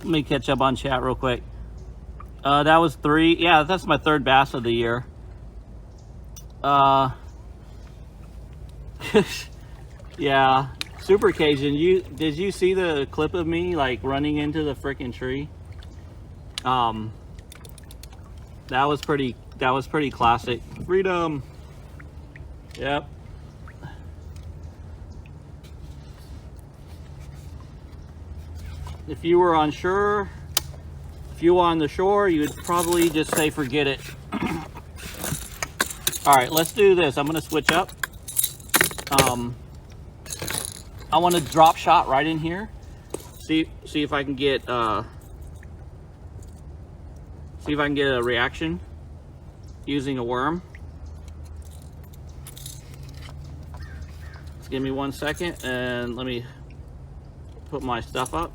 Let me catch up on chat real quick. That was 3. Yeah, that's my 3rd bass of the year. Yeah, Super Cajun. Did you see the clip of me like running into the freaking tree? That was pretty classic. Freedom. Yep. If you were unsure, if you were on the shore, you would probably just say forget it. All right, let's do this. I'm gonna switch up. I want to drop shot right in here. See if I can get a reaction using a worm. Just give me 1 second and let me put my stuff up.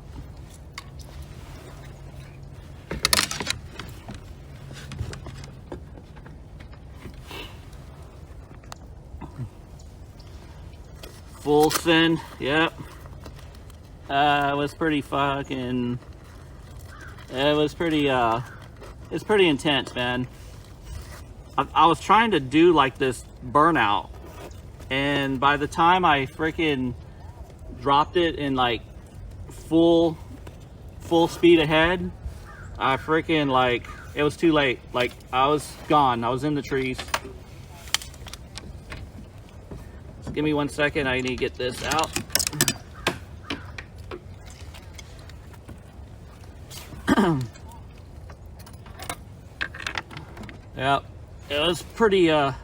Full send, yep. It was pretty fucking, it's pretty intense, man. I was trying to do like this burnout, and by the time I freaking dropped it in like full speed ahead, I freaking like, it was too late. Like I was gone, I was in the trees. Give me 1 second, I need to get this out. Yep, it was pretty, I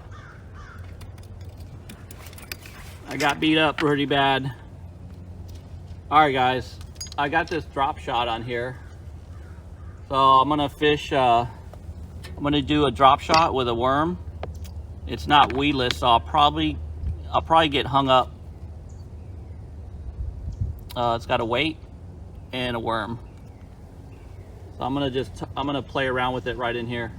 got beat up pretty bad. All right, guys, I got this drop shot on here. So I'm gonna fish, I'm gonna do a drop shot with a worm. It's not weedless, so I'll probably get hung up. It's got a weight and a worm. So I'm gonna play around with it right in here.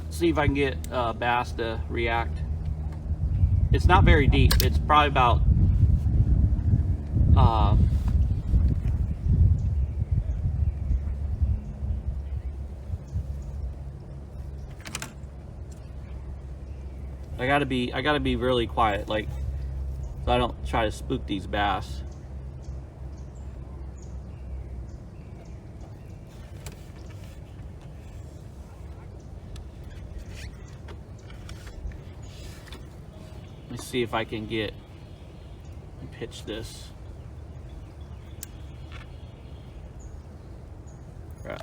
See if I can get bass to react. It's not very deep. It's probably about I gotta be really quiet, like, so I don't try to spook these bass. Let me see if I can pitch this. Right.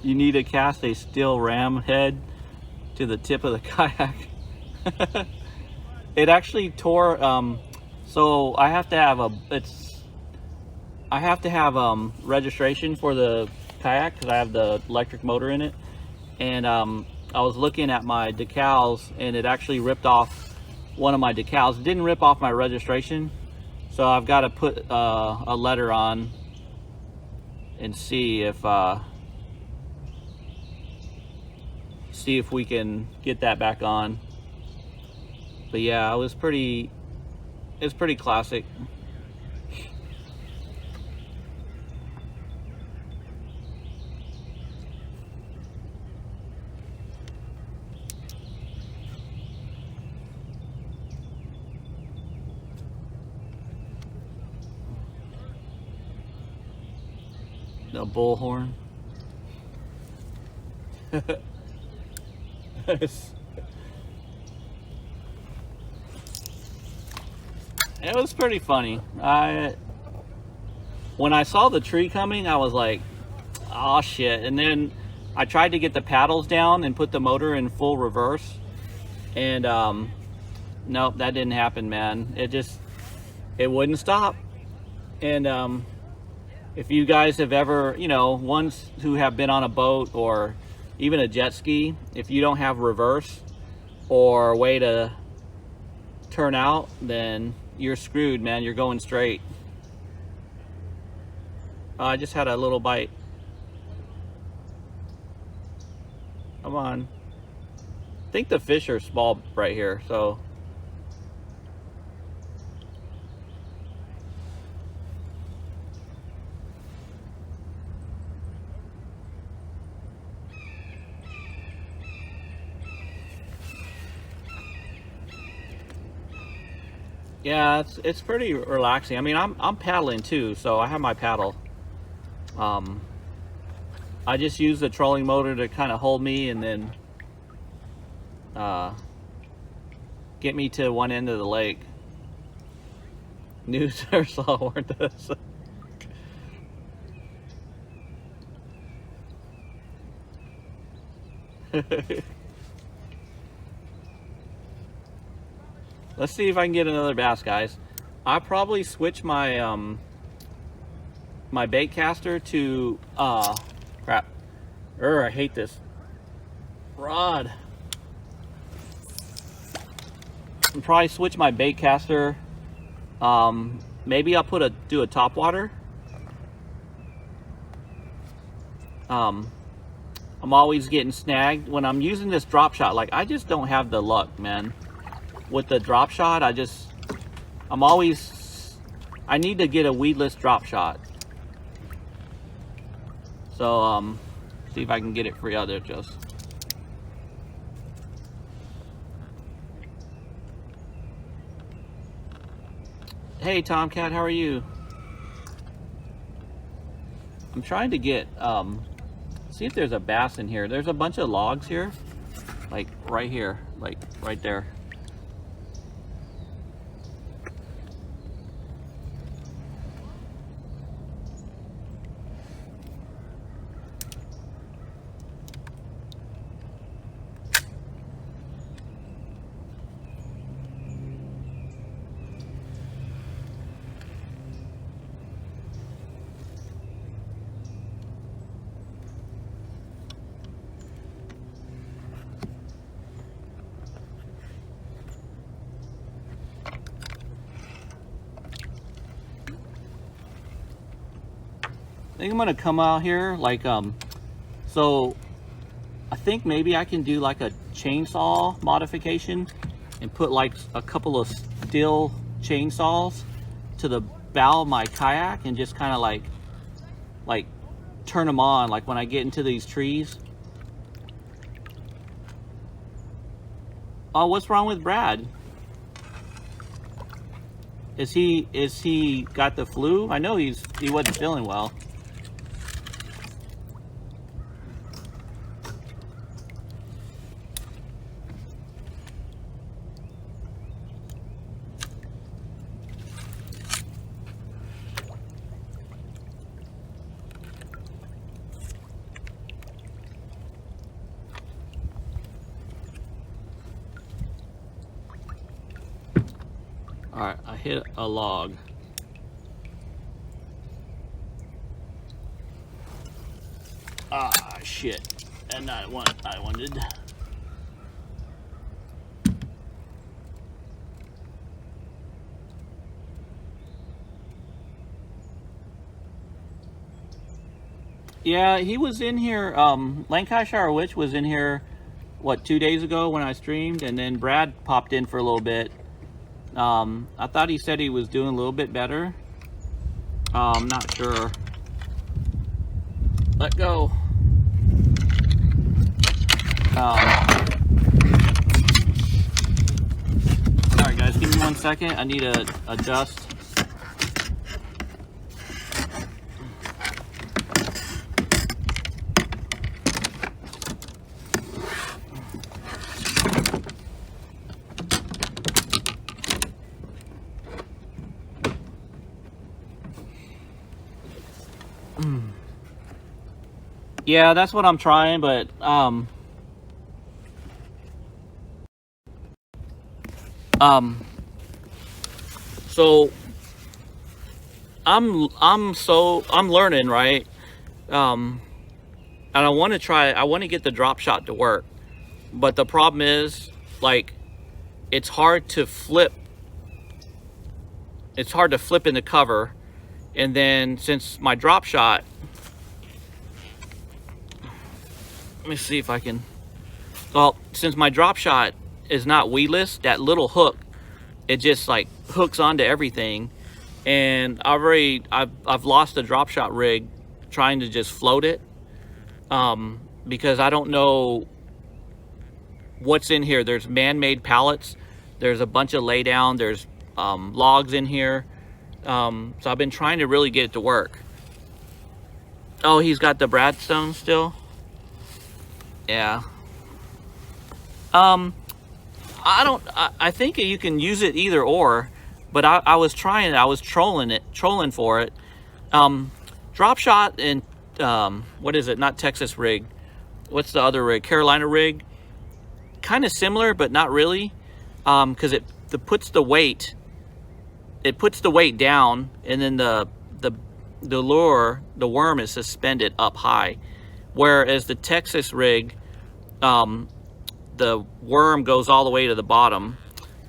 You need to cast a steel ram head to the tip of the kayak. It actually tore, so I have to have registration for the kayak because I have the electric motor in it, and I was looking at my decals and it actually ripped off one of my decals. It didn't rip off my registration, so I've got to put a letter on and see if we can get that back on. But yeah, it's pretty classic. The bullhorn. It was pretty funny. When I saw the tree coming, I was like, oh shit. And then I tried to get the paddles down and put the motor in full reverse, and nope, that didn't happen, man. It wouldn't stop. And if you guys have ever, ones who have been on a boat or even a jet ski, if you don't have reverse or a way to turn out, then you're screwed, man. You're going straight. I just had a little bite. Come on. I think the fish are small right here, so. Yeah, it's pretty relaxing. I mean, I'm paddling too, so I have my paddle. I just use the trolling motor to kind of hold me and then get me to one end of the lake. News or slow, weren't this? Let's see if I can get another bass, guys. I'll probably switch my my bait caster to crap. I hate this rod. I'll probably switch my bait caster. Maybe I'll do a top water. I'm always getting snagged when I'm using this drop shot. Like, I just don't have the luck, man. With the drop shot, I need to get a weedless drop shot. So, see if I can get it free out there, just. Hey, Tomcat, how are you? I'm trying to get, see if there's a bass in here. There's a bunch of logs here, like right here, like right there. I think I'm gonna come out here like so I think maybe I can do like a chainsaw modification and put like a couple of steel chainsaws to the bow of my kayak and just kind of like turn them on like when I get into these trees. Oh, what's wrong with Brad? Is he got the flu? I know he wasn't feeling well. Alright, I hit a log. Ah, shit. And not what I wanted. Yeah, he was in here. Lancashire Witch was in here, what, 2 days ago when I streamed, and then Brad popped in for a little bit. I thought he said he was doing a little bit better. I'm not sure. Let go. Alright guys, give me 1 second. I need to adjust. Yeah, that's what I'm trying, but so I'm learning, right? I and I want to get the drop shot to work, but the problem is, like, it's hard to flip. It's hard to flip in the cover, and then since my drop shot, let me see if I can. Well, since my drop shot is not weedless, that little hook, it just like hooks onto everything, and I've lost the drop shot rig trying to just float it, because I don't know what's in here. There's man-made pallets, there's a bunch of lay down, there's logs in here, so I've been trying to really get it to work. Oh, he's got the Bradstone still. Yeah. I think you can use it either or, but I was trying it. I was trolling for it. Drop shot and what is it? Not Texas rig. What's the other rig? Carolina rig. Kind of similar, but not really, because it puts the weight. It puts the weight down, and then the lure, the worm, is suspended up high, whereas the Texas rig, the worm goes all the way to the bottom.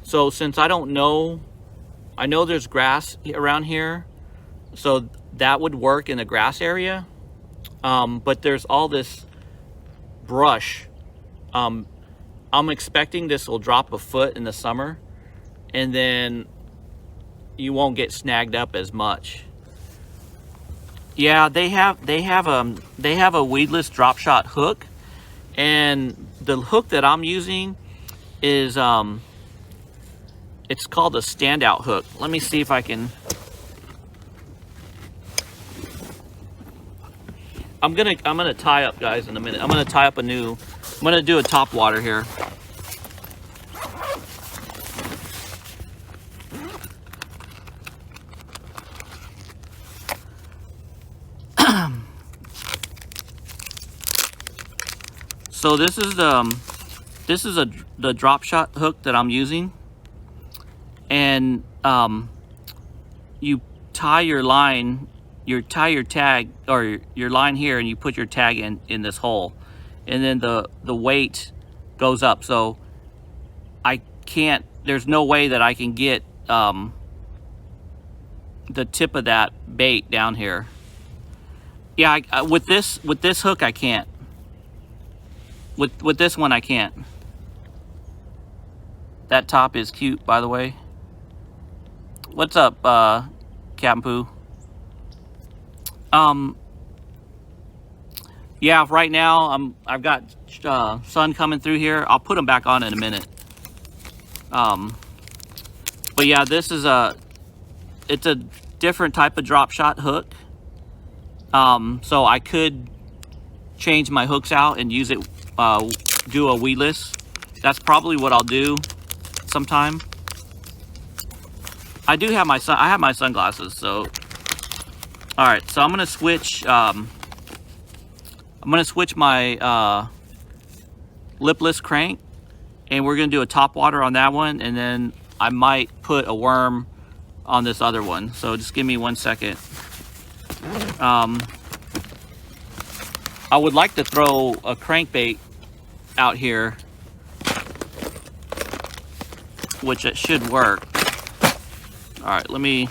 So since I don't know, I know there's grass around here, so that would work in the grass area, but there's all this brush. I'm expecting this will drop a foot in the summer, and then you won't get snagged up as much. Yeah, they have a weedless drop shot hook, and the hook that I'm using is it's called a standout hook. Let me see if I can. I'm gonna tie up, guys, in a minute. I'm gonna tie up I'm gonna do a top water here. So this is the drop shot hook that I'm using, and you tie your line, your tag or your line here, and you put your tag in this hole, and then the weight goes up. So there's no way that I can get the tip of that bait down here. Yeah, with this hook I can't. With this one I can't. That top is cute, by the way. What's up, Captain Pooh? Yeah, right now I've got sun coming through here. I'll put them back on in a minute. But yeah, this is it's a different type of drop shot hook. So I could change my hooks out and use it, do a weedless. That's probably what I'll do sometime. I have my sunglasses, so all right. So I'm gonna switch. I'm gonna switch my lipless crank, and we're gonna do a top water on that one, and then I might put a worm on this other one. So just give me 1 second. I would like to throw a crankbait out here, which it should work. All right, let me.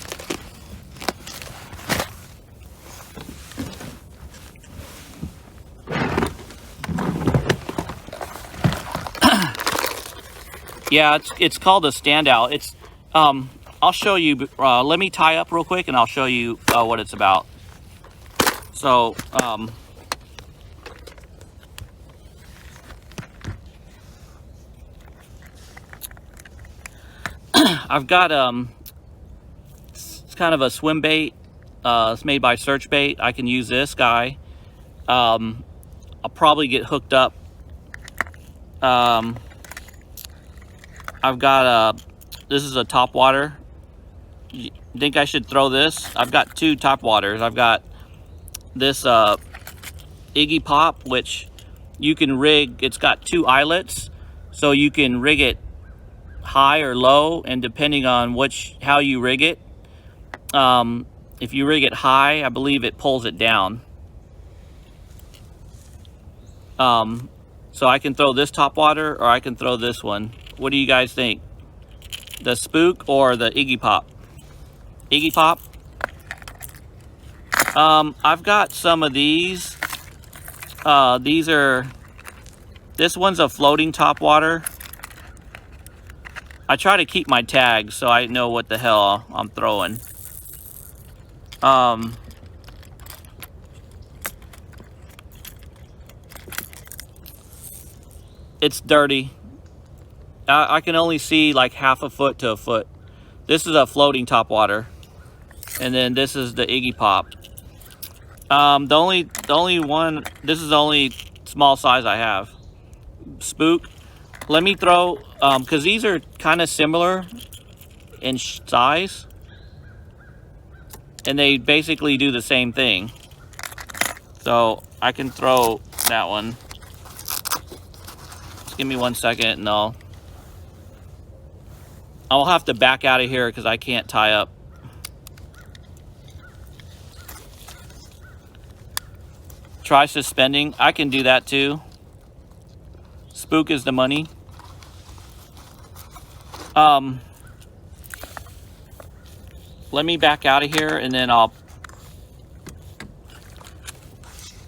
Yeah, it's called a standout. It's I'll show you. Let me tie up real quick, and I'll show you what it's about. So I've got it's kind of a swim bait. It's made by Search Bait. I can use this guy. I'll probably get hooked up. I've got this is a top water. You think I should throw this? I've got 2 top waters. I've got this Iggy Pop, which you can rig. It's got 2 eyelets, so you can rig it high or low, and depending on how you rig it, if you rig it high, I believe it pulls it down. So I can throw this top water or I can throw this one. What do you guys think? The Spook or the Iggy Pop? Iggy Pop. I've got some of these. This one's a floating top water. I try to keep my tags so I know what the hell I'm throwing. It's dirty. I can only see like half a foot to a foot. This is a floating top water. And then this is the Iggy Pop. The only one, this is the only small size I have. Spook. Let me throw, because these are kind of similar in size. And they basically do the same thing. So I can throw that one. Just give me 1 second and I'll have to back out of here because I can't tie up. Try suspending. I can do that too. Spook is the money. Let me back out of here and then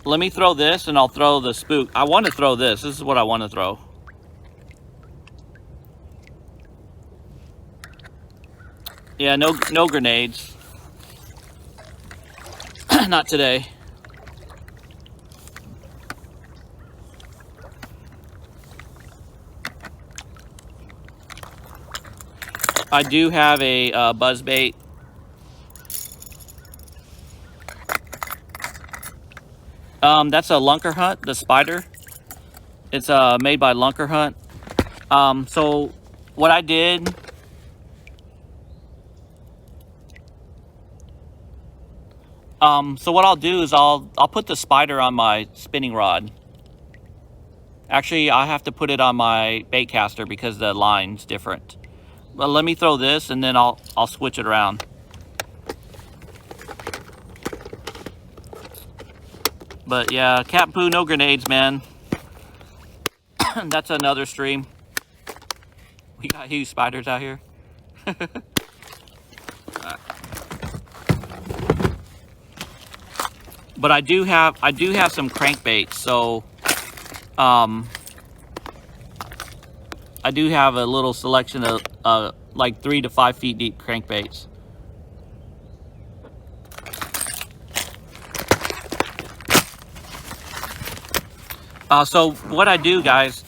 let me throw this and I'll throw the Spook. I want to throw this. This is what I want to throw. Yeah, no grenades. Not today. I do have a buzzbait. That's a Lunker Hunt, the spider. It's made by Lunker Hunt. So what I did, so what I'll do is I'll put the spider on my spinning rod. Actually, I have to put it on my bait caster because the line's different. But let me throw this and then I'll switch it around. But yeah, Captain Pooh, no grenades, man. That's another stream. We got huge spiders out here. But I do have some crankbaits, so I do have a little selection of like 3 to 5 feet deep crankbaits. So what I do, guys,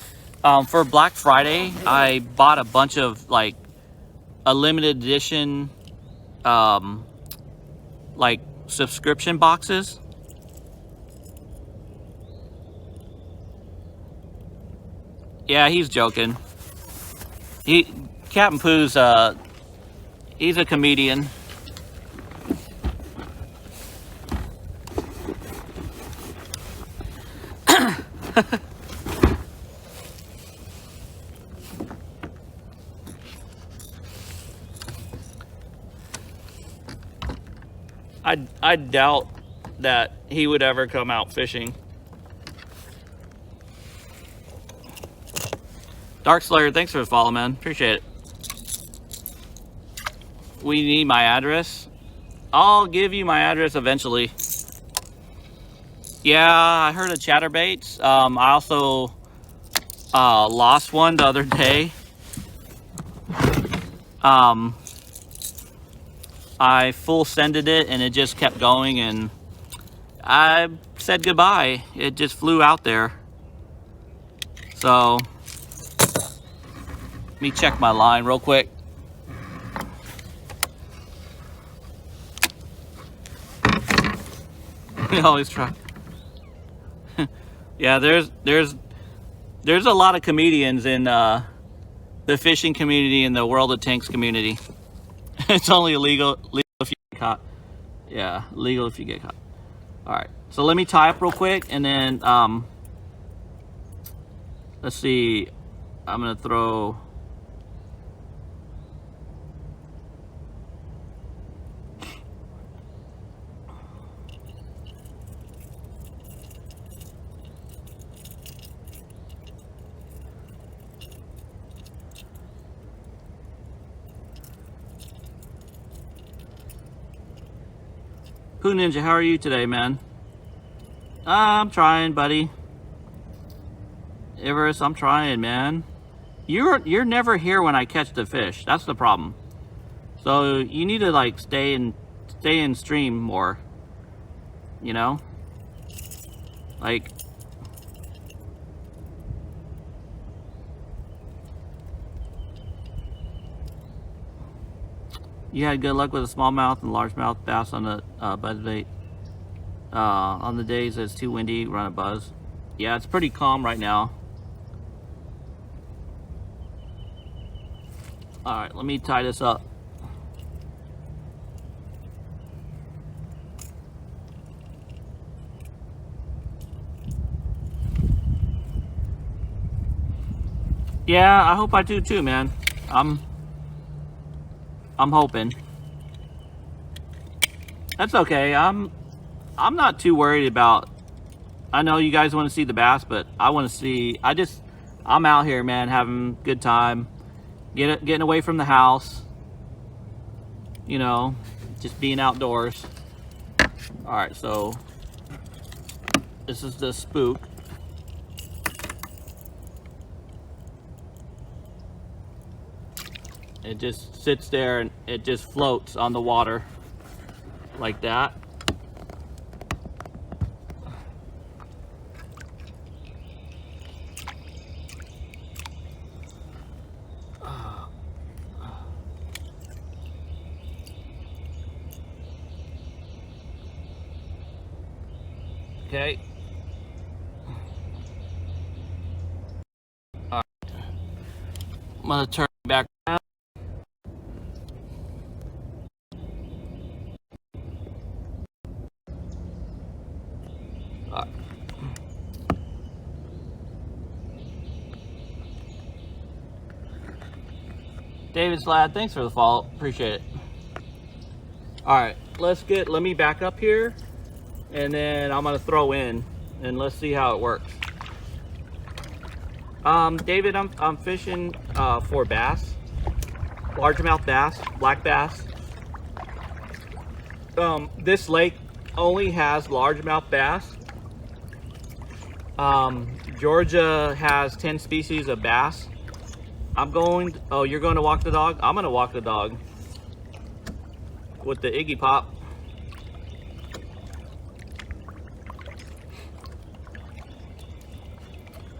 for Black Friday, I bought a bunch of like a limited edition like subscription boxes. Yeah, he's joking. Captain Pooh's he's a comedian. I doubt that he would ever come out fishing. Dark Slayer, thanks for the follow, man. Appreciate it. We need my address. I'll give you my address eventually. Yeah, I heard of chatterbaits. I also lost one the other day. I full sended it and it just kept going and I said goodbye. It just flew out there. So let me check my line real quick. We always try. Yeah, there's a lot of comedians in the fishing community and the World of Tanks community. It's only illegal if you get caught. Yeah, legal if you get caught. All right, so let me tie up real quick and then let's see. I'm gonna throw. Pooh Ninja, how are you today, man? I'm trying, buddy. Everest, I'm trying, man. You're never here when I catch the fish. That's the problem. So you need to like stay in stream more. You know? Like, you had good luck with a smallmouth and largemouth bass on the buzzbait. On the days that it's too windy, run a buzz. Yeah, it's pretty calm right now. Alright, let me tie this up. Yeah, I hope I do too, man. I'm hoping. That's okay. I'm not too worried about. I know you guys want to see the bass, but I want to see. I'm out here, man, having a good time, getting away from the house. You know, just being outdoors. All right, so this is the spook. It just sits there and it just floats on the water like that. Okay. All right. I'm gonna turn back around. David Slad, thanks for the follow. Appreciate it. All right, let me back up here, and then I'm gonna throw in, and let's see how it works. David, I'm fishing for bass, largemouth bass, black bass. This lake only has largemouth bass. Georgia has 10 species of bass. Oh, you're going to walk the dog? I'm going to walk the dog with the Iggy Pop.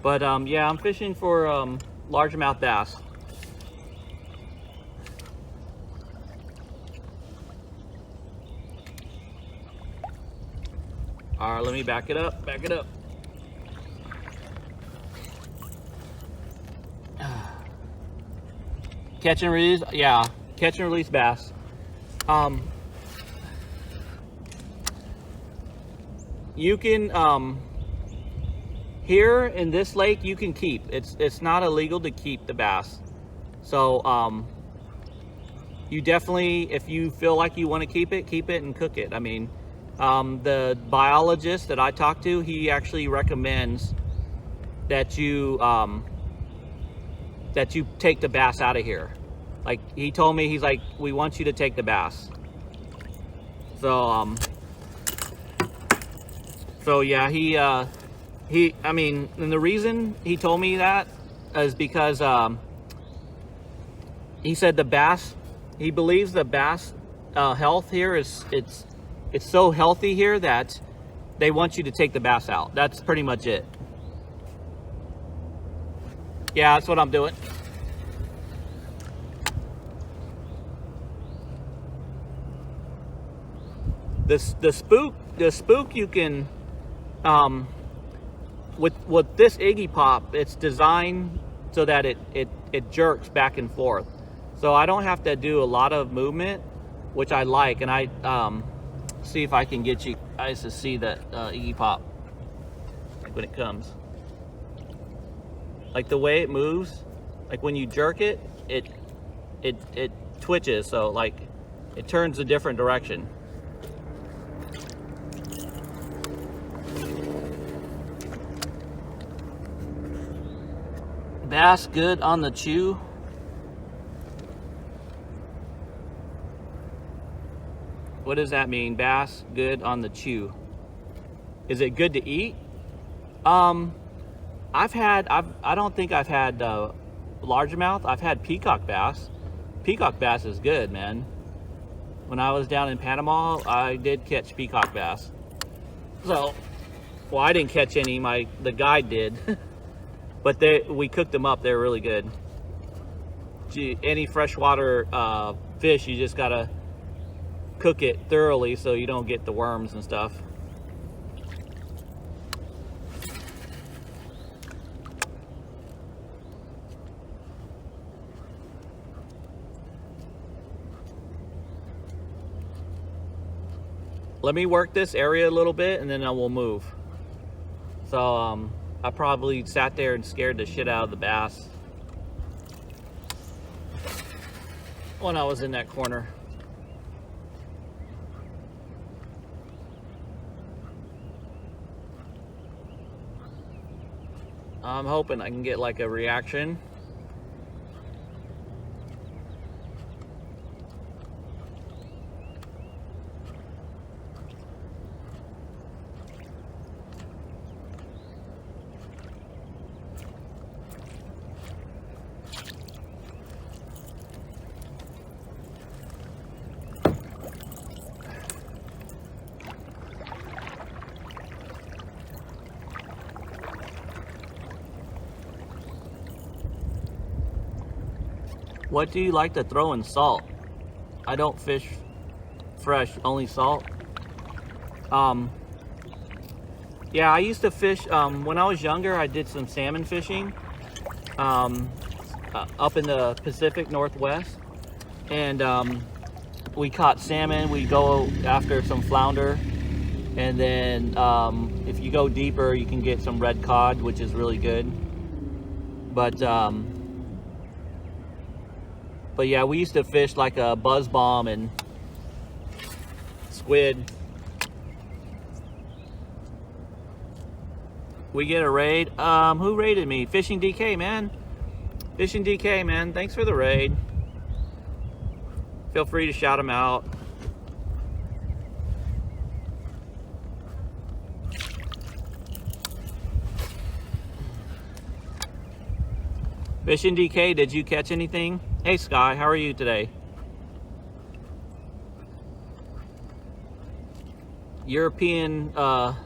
But yeah, I'm fishing for largemouth bass. All right, let me back it up. Catch and release, yeah, catch and release bass. You can here in this lake you can keep. It's not illegal to keep the bass. So you definitely, if you feel like you want to keep it and cook it. I mean, the biologist that I talked to, he actually recommends that you take the bass out of here. Like, he told me, he's like, we want you to take the bass. So yeah, I mean, and the reason he told me that is because he said the bass, he believes the bass health here is, it's so healthy here that they want you to take the bass out. That's pretty much it. Yeah, that's what I'm doing. The spook you can, with this Iggy Pop, it's designed so that it jerks back and forth. So I don't have to do a lot of movement, which I like. And I see if I can get you guys to see that Iggy Pop when it comes. Like the way it moves, like when you jerk it, it twitches, so like it turns a different direction. Bass good on the chew. What does that mean? Bass good on the chew. Is it good to eat? I don't think I've had largemouth. I've had peacock bass. Peacock bass is good, man. When I was down in Panama, I did catch peacock bass. So, well, I didn't catch any. The guide did, but we cooked them up. They're really good. Any freshwater fish, you just gotta cook it thoroughly so you don't get the worms and stuff. Let me work this area a little bit and then I will move. So I probably sat there and scared the shit out of the bass when I was in that corner. I'm hoping I can get like a reaction. What do you like to throw in salt? I don't fish fresh, only salt. Yeah, I used to fish, when I was younger, I did some salmon fishing up in the Pacific Northwest. And we caught salmon, we go after some flounder. And then if you go deeper, you can get some red cod, which is really good. But yeah, we used to fish like a buzz bomb and squid. We get a raid. Who raided me? Fishing DK, man. Fishing DK, man. Thanks for the raid. Feel free to shout him out. Fishing DK, did you catch anything? Hey Sky, how are you today? European, the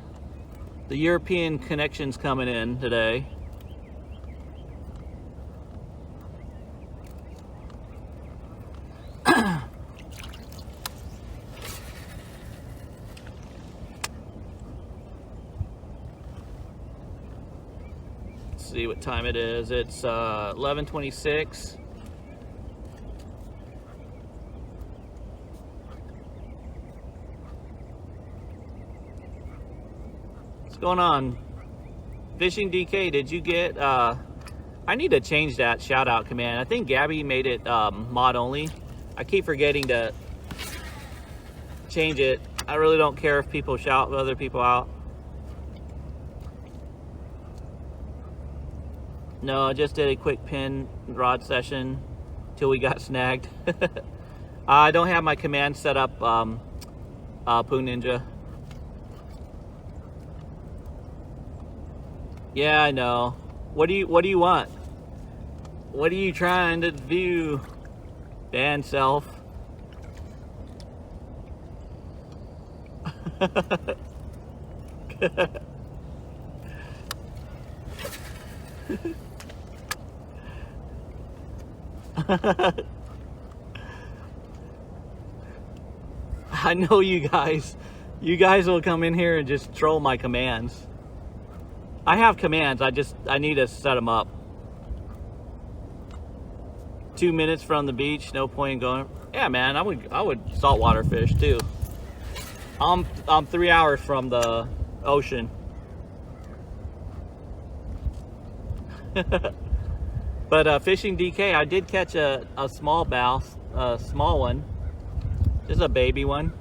European connection's coming in today. Let's see what time it is. It's 11:26. What's going on? Fishing DK, did you get I need to change that shout out command. I think Gabby made it mod only. I keep forgetting to change it. I really don't care if people shout other people out. No, I just did a quick pin rod session till we got snagged. I don't have my command set up, Poo Ninja. Yeah, I know. What do you want? What are you trying to do? Ban self. I know you guys will come in here and just troll my commands. I have commands, I need to set them up. 2 minutes from the beach, no point in going. Yeah, man, I would saltwater fish too. I'm 3 hours from the ocean. But Fishing DK, I did catch a small bass, a small one, just a baby one.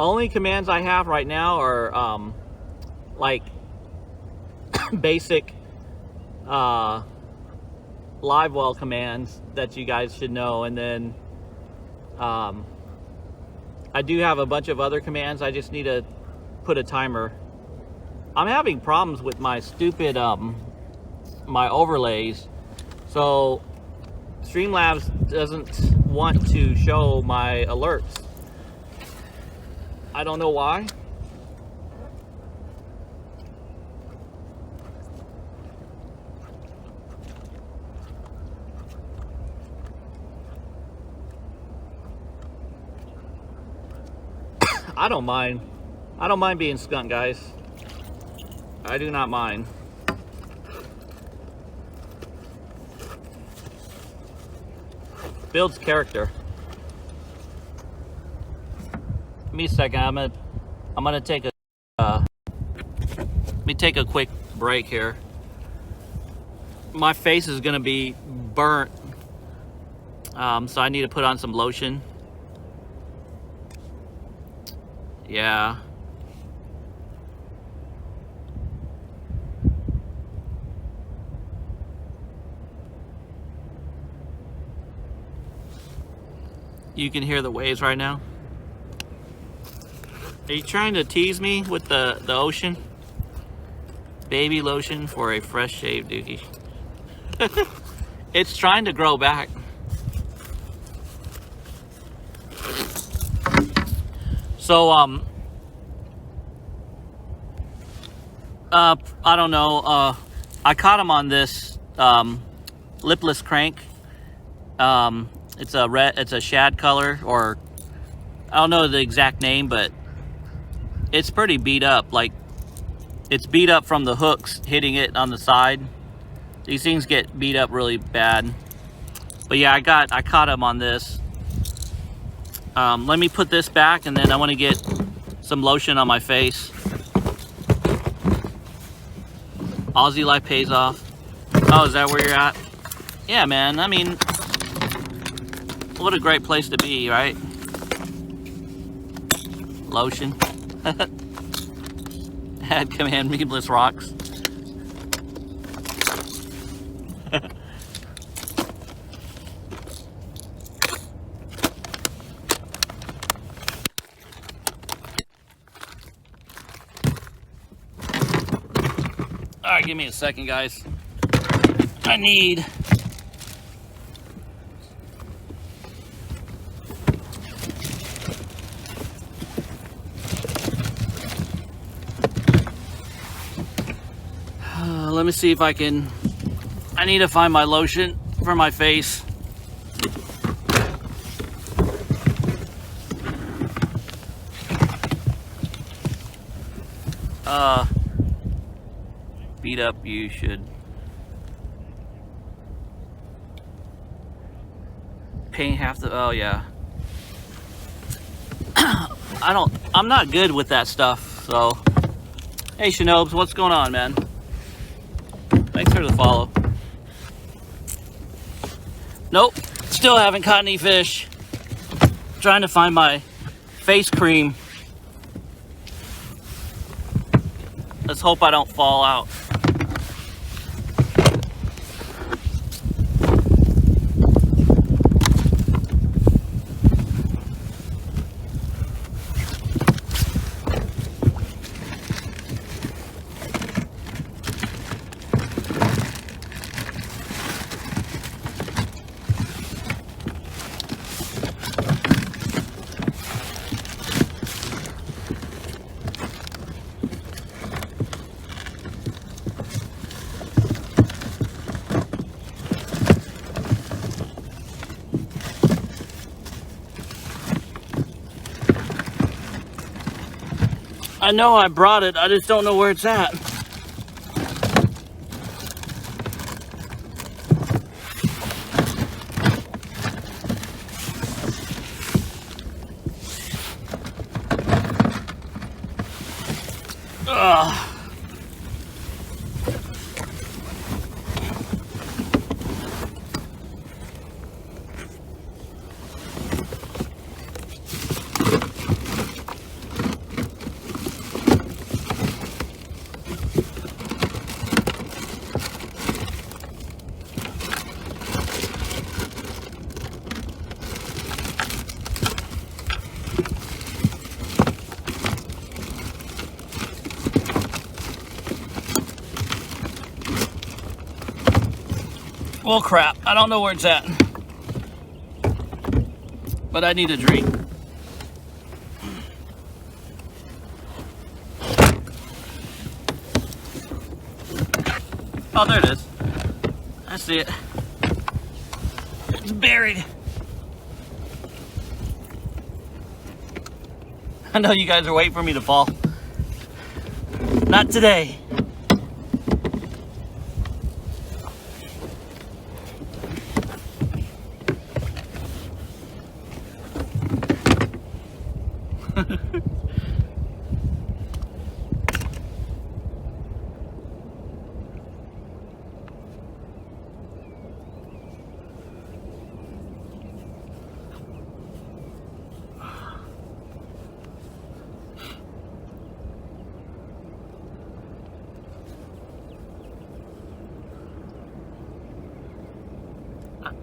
only commands I have right now are like basic live well commands that you guys should know, and then I do have a bunch of other commands. I just need to put a timer. I'm having problems with my stupid my overlays, so Streamlabs doesn't want to show my alerts. I don't know why. I don't mind. I don't mind being skunked, guys. I do not mind. Builds character. Give me a second. I'm gonna take a let me take a quick break here. My face is gonna be burnt, so I need to put on some lotion. Yeah. You can hear the waves right now. Are you trying to tease me with the ocean? Baby lotion for a fresh shaved dookie. It's trying to grow back. So I don't know. I caught him on this lipless crank. It's a shad color, or I don't know the exact name, but it's pretty beat up. Like, it's beat up from the hooks hitting it on the side. These things get beat up really bad. But yeah, I caught him on this. Let me put this back, and then I want to get some lotion on my face. Aussie life pays off. Oh, is that where you're at? Yeah, man. I mean, what a great place to be, right? Lotion. Add command meatless rocks. Alright, give me a second, guys. I need let me see if I need to find my lotion for my face. Beat up, you should paint half the, oh yeah. I'm not good with that stuff, so. Hey Shinobes, what's going on, man? Thanks for the follow. Nope, still haven't caught any fish. Trying to find my face cream. Let's hope I don't fall out. I know I brought it, I just don't know where it's at. Ugh. Well, crap. I don't know where it's at. But I need a drink. Oh, there it is. I see it. It's buried. I know you guys are waiting for me to fall. Not today.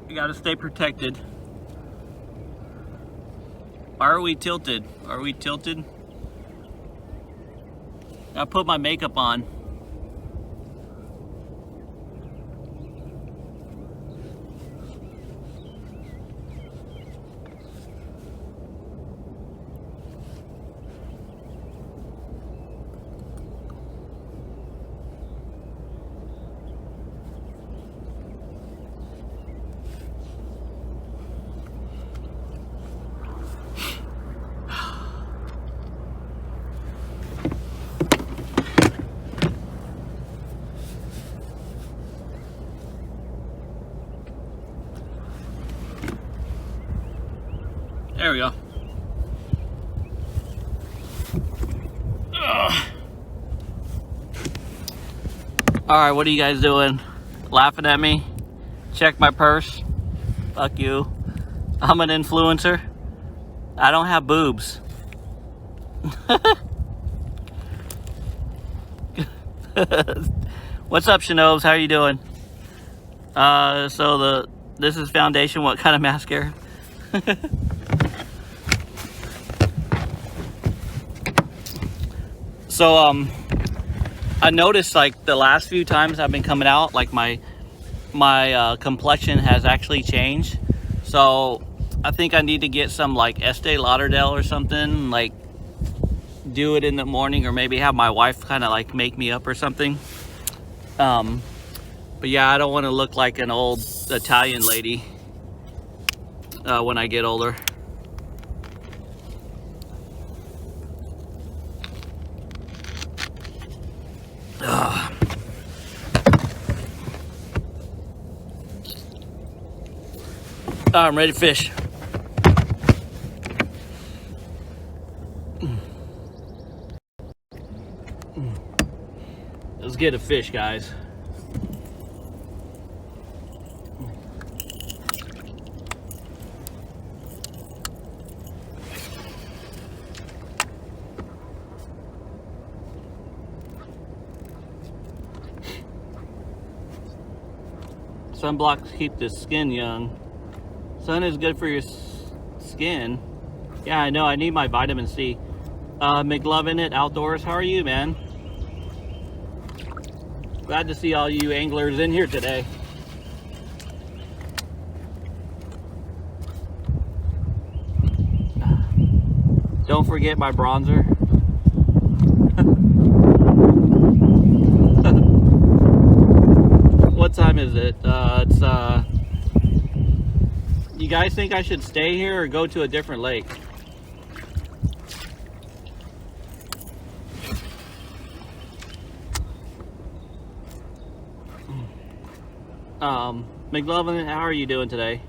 You gotta stay protected. Why are we tilted? Are we tilted? I put my makeup on. There we go. Alright, what are you guys doing? Laughing at me? Check my purse? Fuck you. I'm an influencer. I don't have boobs. What's up, Shanobes? How are you doing? This is foundation. What kind of mascara? So I noticed like the last few times I've been coming out, like my complexion has actually changed. So I think I need to get some like Estee Lauder or something, like do it in the morning, or maybe have my wife kind of like make me up or something. But yeah, I don't want to look like an old Italian lady when I get older. I'm ready to fish. Let's get a fish, guys. Sunblocks keep the skin young. Sun is good for your skin. Yeah, I know. I need my vitamin C. McLovin it outdoors. How are you, man? Glad to see all you anglers in here today. Don't forget my bronzer. What time is it? You guys think I should stay here or go to a different lake? McLovin, how are you doing today?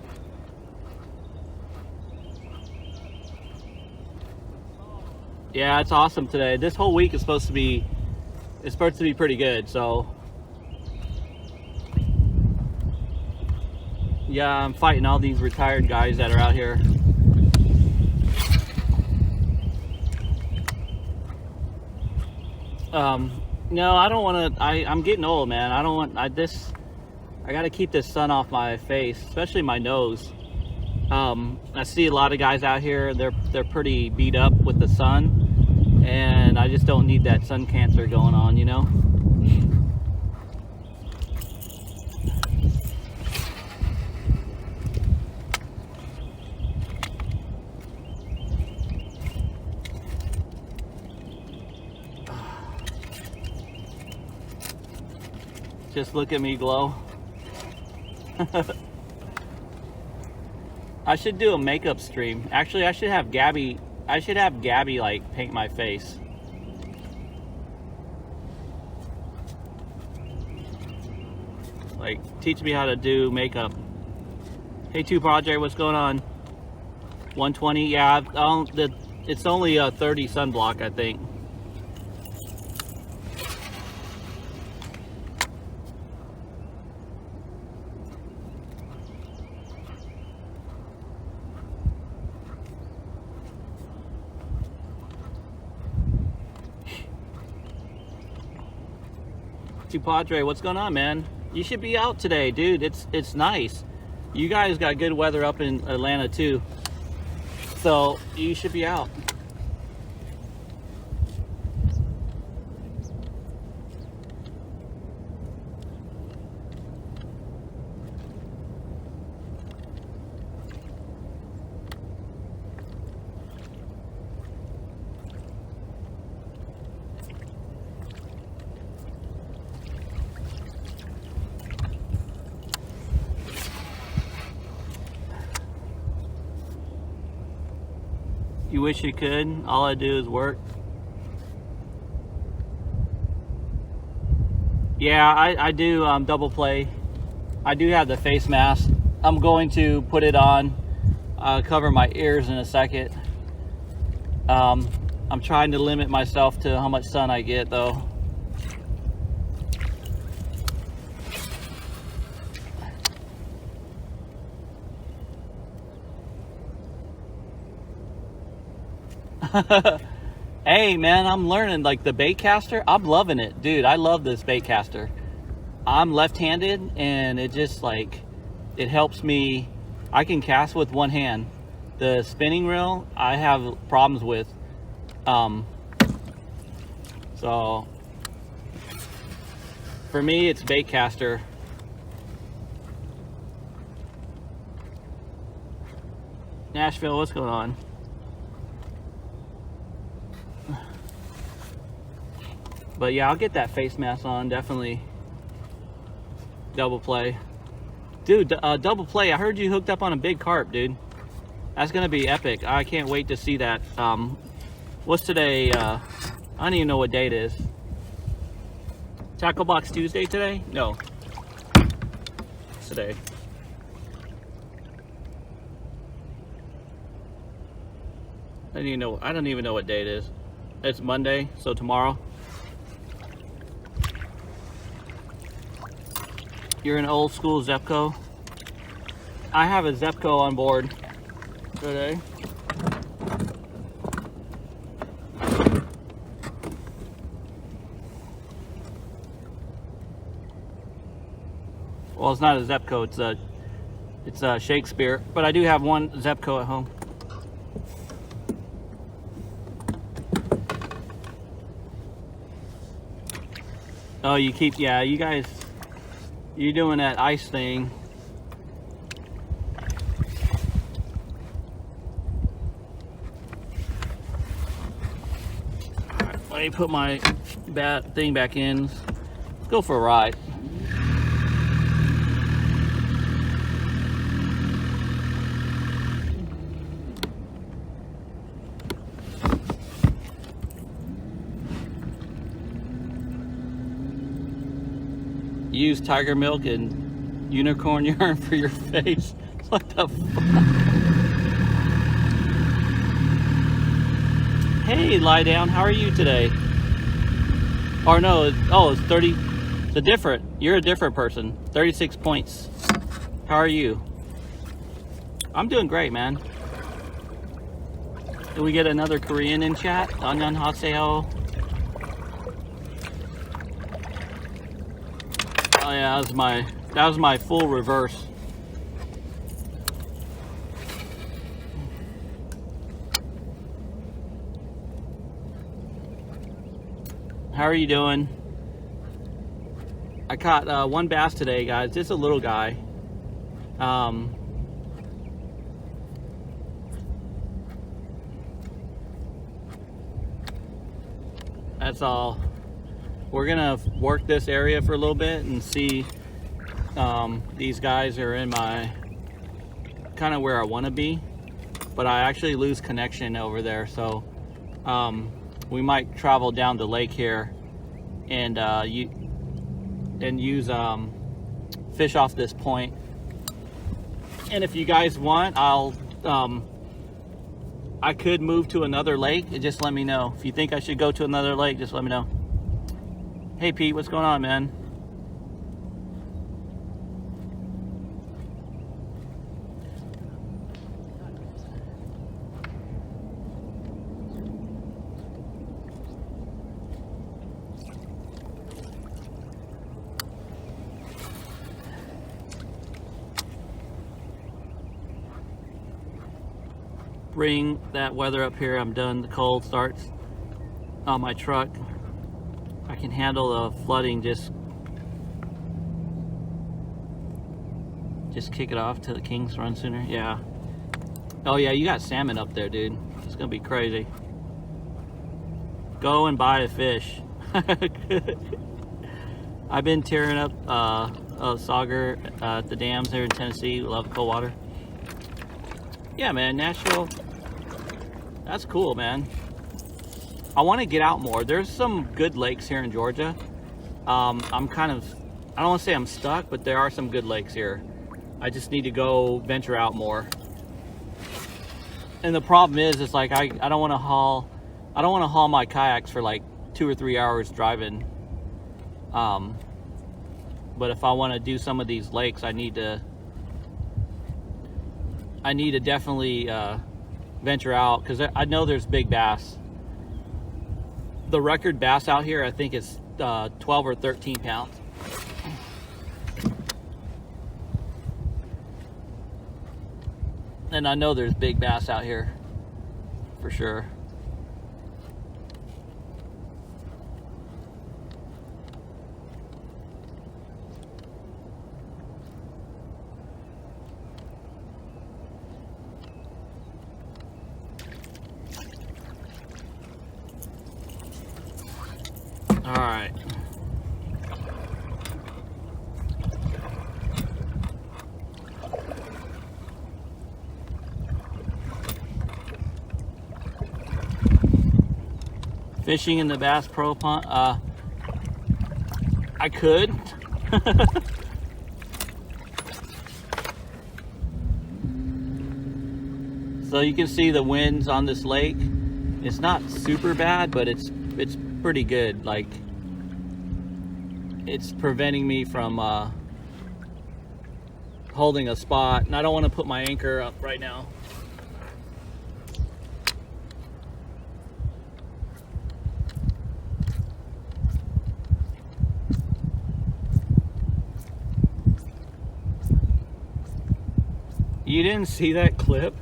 Yeah, it's awesome today. This whole week is supposed to be pretty good, so yeah, I'm fighting all these retired guys that are out here. No, I don't want to. I'm getting old, man. I don't want. I got to keep this sun off my face, especially my nose. I see a lot of guys out here. They're pretty beat up with the sun, and I just don't need that sun cancer going on, you know. Just look at me glow. I should do a makeup stream. Actually, I should have Gabby like paint my face. Like teach me how to do makeup. Hey 2 Project, what's going on? 120, yeah, it's only a 30 sunblock, I think. Padre, what's going on, man? You should be out today, dude. It's nice. You guys got good weather up in Atlanta too, so you should be out. You wish you could. All I do is work. Yeah, I do double play. I do have the face mask. I'm going to put it on, cover my ears in a second. I'm trying to limit myself to how much sun I get though. Hey man, I'm learning like the baitcaster. I'm loving it, dude. I love this baitcaster. I'm left-handed and it just like it helps me. I can cast with one hand. The spinning reel I have problems with. So for me it's baitcaster. Nashville, what's going on? But yeah, I'll get that face mask on, definitely. Double play. Dude, double play, I heard you hooked up on a big carp, dude. That's gonna be epic. I can't wait to see that. What's today? I don't even know what date it is. Tackle Box Tuesday today? No. It's today. I don't even know what date it is. It's Monday, so tomorrow. You're an old school Zepco. I have a Zepco on board today. Well, it's not a Zepco, it's a Shakespeare, but I do have one Zepco at home. Oh, you keep, yeah, you guys, you're doing that ice thing. All right, let me put my bat thing back in. Let's go for a ride. Use tiger milk and unicorn yarn for your face. What the fuck? Hey, lie down. How are you today? Or no, it's 30. It's a different. You're a different person. 36 points. How are you? I'm doing great, man. Did we get another Korean in chat? 안녕하세요. Oh yeah, that was my full reverse. How are you doing? I caught one bass today, guys. Just a little guy. That's all. we're gonna work this area for a little bit and see. These guys are in my kind of where I want to be, but I actually lose connection over there, so we might travel down the lake here and use fish off this point. And if you guys want, I could move to another lake. Just let me know. If you think I should go to another lake, just let me know. Hey Pete, what's going on, man? Bring that weather up here. I'm done. The cold starts on my truck. I can handle the flooding. Just kick it off till the kings run sooner. Yeah. Oh yeah, you got salmon up there, dude. It's gonna be crazy. Go and buy a fish. I've been tearing up sauger at the dams here in Tennessee. Love cold water. Yeah, man, Nashville. That's cool, man. I want to get out more. There's some good lakes here in Georgia. I'm kind of, I don't want to say I'm stuck, but there are some good lakes here. I just need to go venture out more. And the problem is, it's like I don't want to haul my kayaks for like 2 or 3 hours driving. But if I want to do some of these lakes, I need to definitely venture out, because I know there's big bass. The record bass out here, I think, is 12 or 13 pounds. And I know there's big bass out here for sure. All right. Fishing in the Bass Pro Pond. I could. So you can see the winds on this lake. It's not super bad, but it's pretty good. Like, it's preventing me from holding a spot, and I don't want to put my anchor up right now. You didn't see that clip?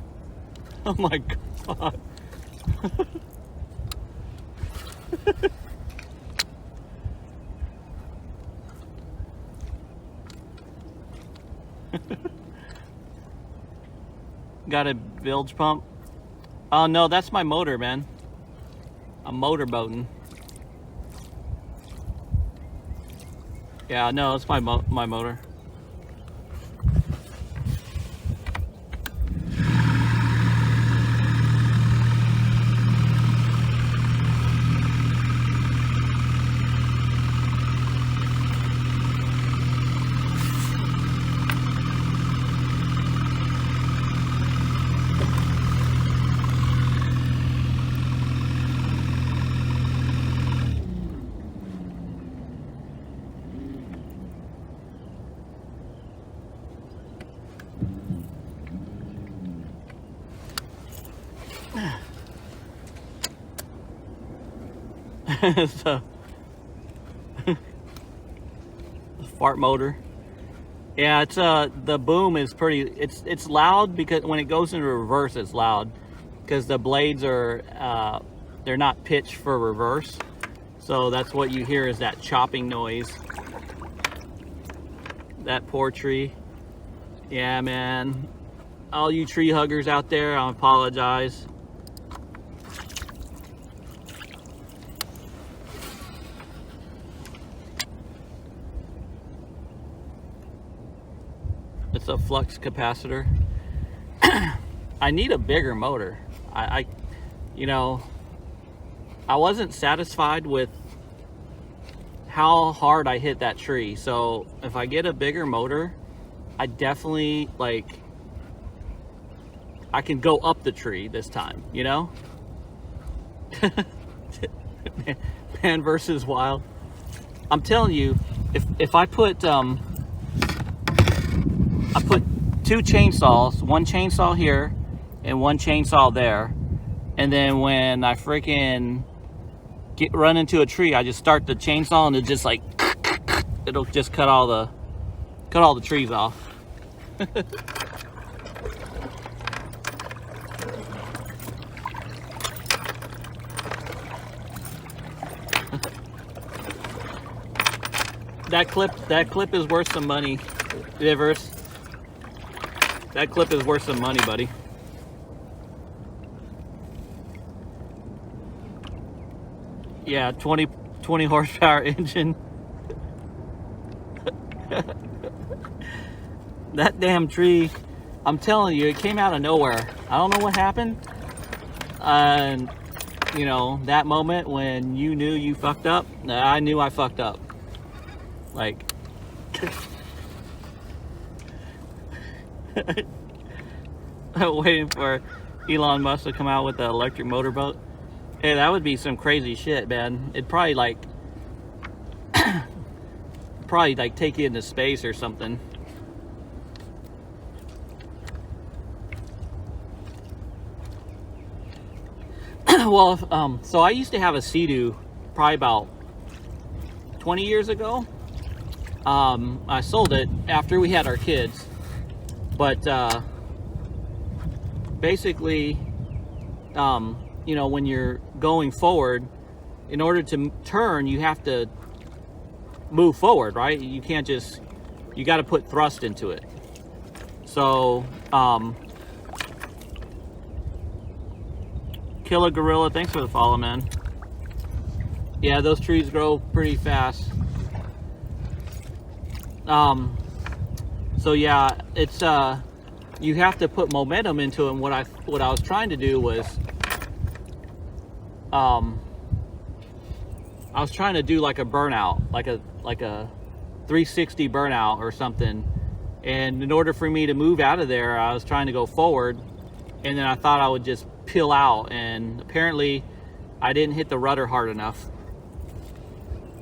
Oh my God. Got a bilge pump? Oh no, that's my motor, man. I'm motorboating. Yeah, no, it's my motor. So, fart motor. Yeah, it's the boom is pretty. It's loud because when it goes into reverse, it's loud because the blades are they're not pitched for reverse. So that's what you hear, is that chopping noise. That poor tree. Yeah, man. All you tree huggers out there, I apologize. It's a flux capacitor. I need a bigger motor. You know, I wasn't satisfied with how hard I hit that tree. So if I get a bigger motor, I definitely, like, I can go up the tree this time, you know? Man versus wild. I'm telling you, if I put I put 2 chainsaws, one chainsaw here and one chainsaw there, and then when I freaking run into a tree, I just start the chainsaw and it just like it'll just cut all the trees off. That clip is worth some money, Rivers. That clip is worth some money, buddy. Yeah, 20 horsepower engine. That damn tree, I'm telling you, it came out of nowhere. I don't know what happened. And you know, that moment when you knew you fucked up, I knew I fucked up. Like, I'm waiting for Elon Musk to come out with the electric motorboat. Hey, that would be some crazy shit, man. It'd probably like take you into space or something. Well, so I used to have a Sea-Doo probably about 20 years ago. I sold it after we had our kids, but basically, you know, when you're going forward, in order to turn, you have to move forward, right? You can't just, you got to put thrust into it. So, Killer Gorilla, thanks for the follow, man. Yeah, those trees grow pretty fast. So yeah, it's you have to put momentum into it. And what I was trying to do was I was trying to do like a burnout, like a 360 burnout or something. And in order for me to move out of there, I was trying to go forward, and then I thought I would just peel out, and apparently I didn't hit the rudder hard enough.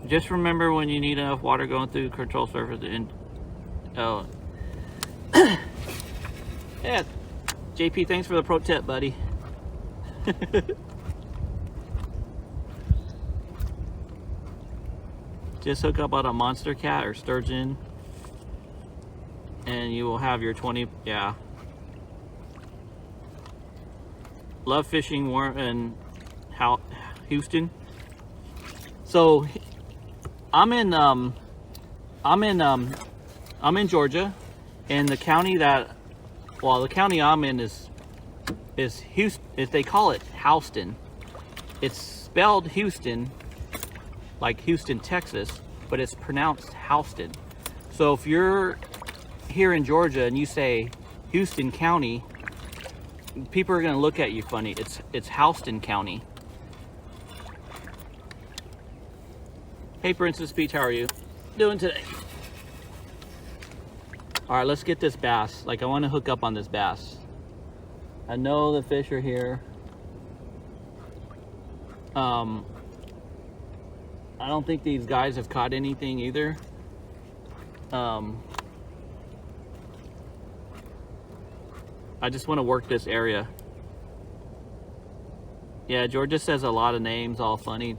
Just remember, when you need enough water going through the control surface and oh yeah, JP, thanks for the pro tip, buddy. Just hook up on a monster cat or sturgeon and you will have your 20. Yeah, love fishing in Houston. So I'm in Georgia, and the county that, well, the county I'm in is Houston. They call it Houston. It's spelled Houston, like Houston, Texas, but it's pronounced Houston. So if you're here in Georgia and you say Houston County, people are gonna look at you funny. It's Houston County. Hey, Princess Peach, how are you doing today? All right, let's get this bass. Like, I want to hook up on this bass. I know the fish are here. I don't think these guys have caught anything either. I just want to work this area. Yeah, Georgia says a lot of names, all funny,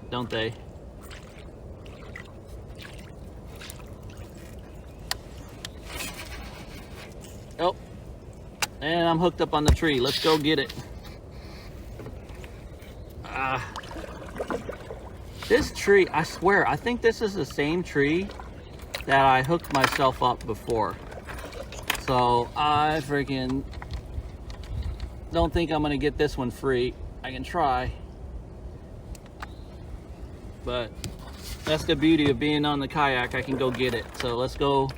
don't they? Oh, and I'm hooked up on the tree. Let's go get it. This tree, I swear, I think this is the same tree that I hooked myself up before. So I freaking don't think I'm gonna get this one free. I can try, but that's the beauty of being on the kayak. I can go get it. So let's go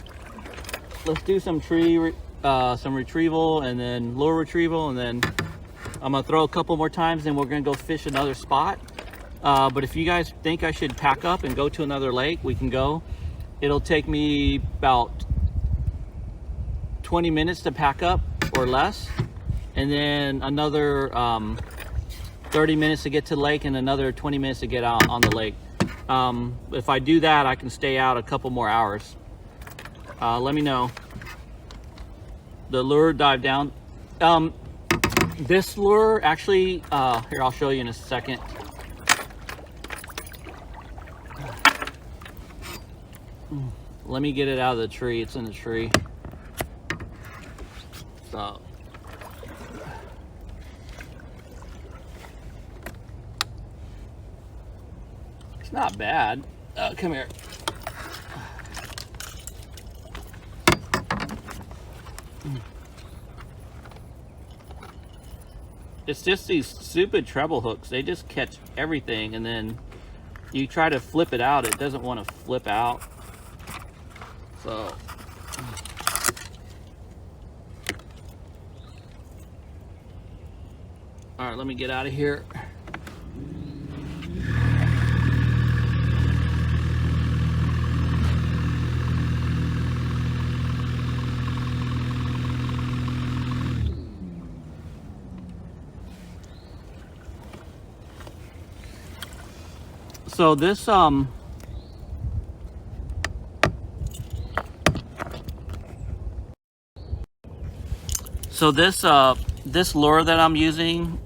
let's do some some retrieval and then lure retrieval, and then I'm gonna throw a couple more times, and we're gonna go fish another spot. But if you guys think I should pack up and go to another lake, we can go. It'll take me about 20 minutes to pack up or less, and then another 30 minutes to get to the lake, and another 20 minutes to get out on the lake. If I do that, I can stay out a couple more hours. Let me know. The lure dived down. This lure actually, here, I'll show you in a second. Let me get it out of the tree. It's in the tree. So, it's not bad. Come here. It's just these stupid treble hooks. They just catch everything, and then you try to flip it out, it doesn't want to flip out. So all right, let me get out of here. So this this lure that I'm using,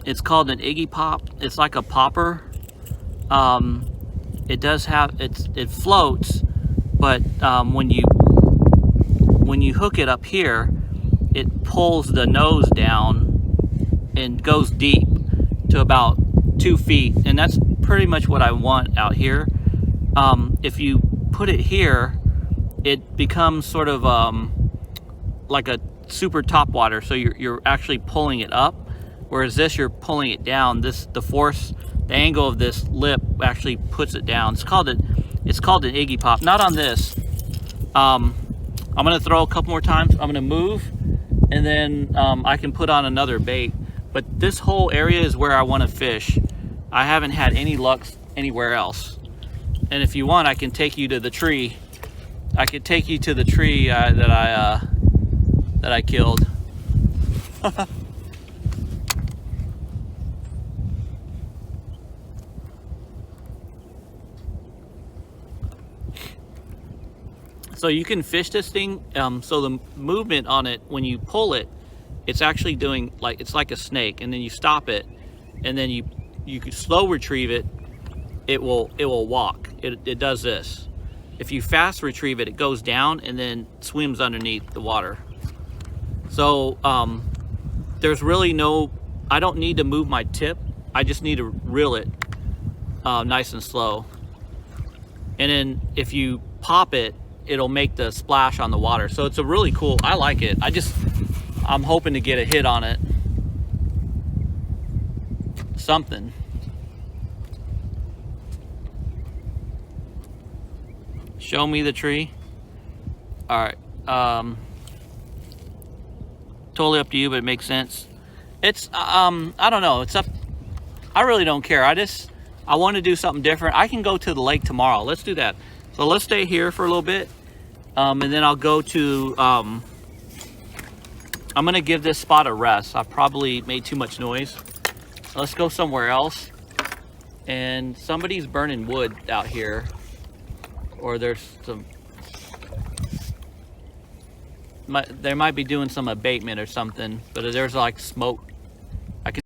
it's called an Iggy Pop. It's like a popper. It does have, it floats, but when you hook it up here, it pulls the nose down and goes deep to about 2 feet, and that's pretty much what I want out here. If you put it here, it becomes sort of like a super top water, so you're actually pulling it up, whereas this, you're pulling it down. The force, the angle of this lip actually puts it down. It's called an Iggy Pop. Not on this. I'm gonna throw a couple more times. I'm gonna move, and then I can put on another bait. But this whole area is where I want to fish. I haven't had any luck anywhere else. And if you want, I can take you to the tree. I could take you to the tree that I killed. So you can fish this thing. So the movement on it, when you pull it, it's actually doing like, it's like a snake, and then you stop it, and then you can slow retrieve it. It will walk. It does this. If you fast retrieve it, it goes down and then swims underneath the water. So there's really no, I don't need to move my tip. I just need to reel it nice and slow. And then if you pop it, it'll make the splash on the water. So it's a really cool, I like it. I'm hoping to get a hit on it. Something. Show me the tree. All right. Totally up to you, but it makes sense. It's I don't know. It's up. I really don't care. I want to do something different. I can go to the lake tomorrow. Let's do that. So let's stay here for a little bit, and then I'll go to. I'm gonna give this spot a rest. I probably made too much noise. Let's go somewhere else. And somebody's burning wood out here, or there's some. They might be doing some abatement or something, but there's like smoke